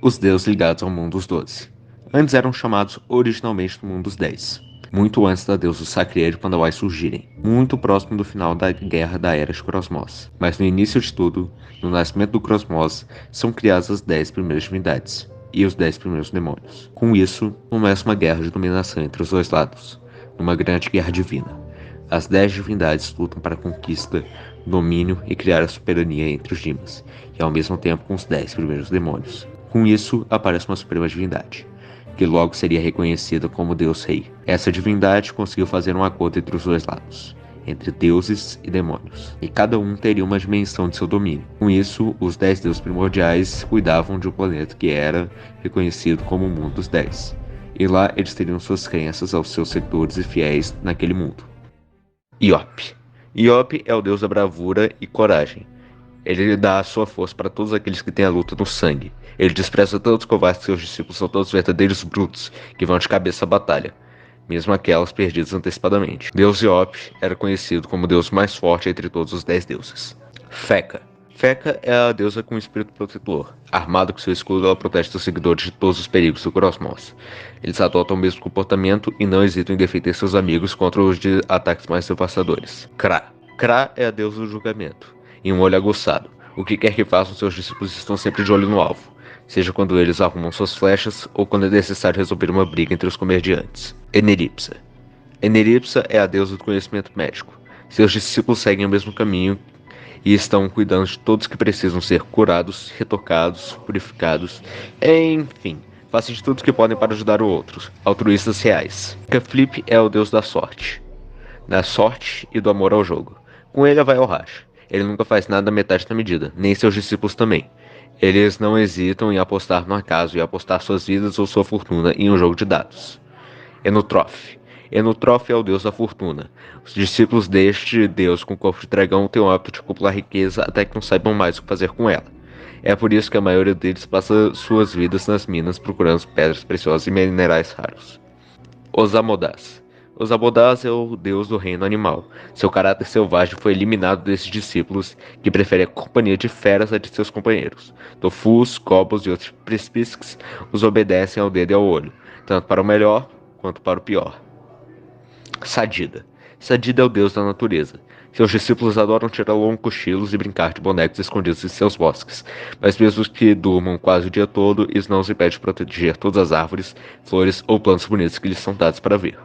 Os deuses ligados ao mundo dos 12. Antes eram chamados originalmente do mundo dos 10, muito antes da deusa Sacriel e Pandawai surgirem, muito próximo do final da Guerra da Era de Cosmos. Mas no início de tudo, no nascimento do Cosmos, são criadas as 10 primeiras divindades e os 10 primeiros demônios. Com isso, começa uma guerra de dominação entre os dois lados, numa grande guerra divina. As 10 divindades lutam para a conquista, domínio e criar a soberania entre os Dimas, e ao mesmo tempo com os 10 primeiros demônios. Com isso, aparece uma suprema divindade, que logo seria reconhecida como Deus Rei. Essa divindade conseguiu fazer um acordo entre os dois lados, entre deuses e demônios, e cada um teria uma dimensão de seu domínio. Com isso, os 10 deuses primordiais cuidavam de um planeta que era reconhecido como o Mundo dos 10, e lá eles teriam suas crenças aos seus seguidores e fiéis naquele mundo. Iop. Iop é o deus da bravura e coragem. Ele dá a sua força para todos aqueles que têm a luta no sangue. Ele despreza todos os covardes que seus discípulos são todos verdadeiros brutos, que vão de cabeça à batalha, mesmo aquelas perdidas antecipadamente. Deus Iop era conhecido como o deus mais forte entre todos os 10 deuses. Feca. Feca é a deusa com espírito protetor. Armada com seu escudo, ela protege seus seguidores de todos os perigos do cosmos. Eles adotam o mesmo comportamento e não hesitam em defender seus amigos contra os ataques mais devastadores. Kra. Kra é a deusa do julgamento, e um olho aguçado. O que quer que façam, seus discípulos estão sempre de olho no alvo, seja quando eles arrumam suas flechas ou quando é necessário resolver uma briga entre os comediantes. Eneripsa. Eneripsa é a deusa do conhecimento médico. Seus discípulos seguem o mesmo caminho e estão cuidando de todos que precisam ser curados, retocados, purificados, enfim, fazem de tudo que podem para ajudar o outro. Altruístas reais. Flip é o deus da sorte e do amor ao jogo. Com ele vai ao racha. Ele nunca faz nada metade da medida, nem seus discípulos também. Eles não hesitam em apostar no acaso e apostar suas vidas ou sua fortuna em um jogo de dados. Enotrof. Enotrof é o deus da fortuna. Os discípulos deste deus com corpo de dragão têm o hábito de acumular riqueza até que não saibam mais o que fazer com ela. É por isso que a maioria deles passa suas vidas nas minas procurando pedras preciosas e minerais raros. Os Amodás. Os Amodás é o deus do reino animal. Seu caráter selvagem foi eliminado desses discípulos, que preferem a companhia de feras a de seus companheiros. Tofus, Gobos e outros Prispícios os obedecem ao dedo e ao olho, tanto para o melhor quanto para o pior. Sadida. Sadida é o deus da natureza. Seus discípulos adoram tirar longos cochilos e brincar de bonecos escondidos em seus bosques, mas mesmo que durmam quase o dia todo, isso não os impede de proteger todas as árvores, flores ou plantas bonitas que lhes são dadas para ver.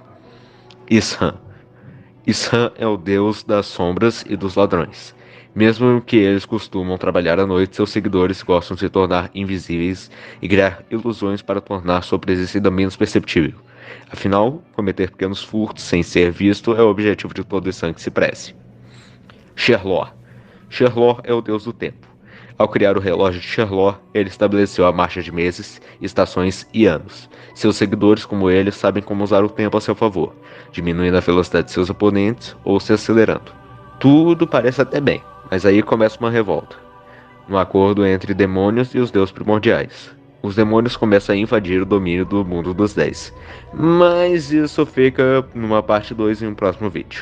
Ishan. Ishan é o deus das sombras e dos ladrões. Mesmo que eles costumam trabalhar à noite, seus seguidores gostam de se tornar invisíveis e criar ilusões para tornar sua presença ainda menos perceptível. Afinal, cometer pequenos furtos sem ser visto é o objetivo de todo Ishan que se preze. Sherlor. Sherlor é o deus do tempo. Ao criar o relógio de Sherlor, ele estabeleceu a marcha de meses, estações e anos. Seus seguidores, como ele, sabem como usar o tempo a seu favor, diminuindo a velocidade de seus oponentes ou se acelerando. Tudo parece até bem, mas aí começa uma revolta. Um acordo entre demônios e os deuses primordiais. Os demônios começam a invadir o domínio do mundo dos 10. Mas isso fica numa parte 2 em um próximo vídeo.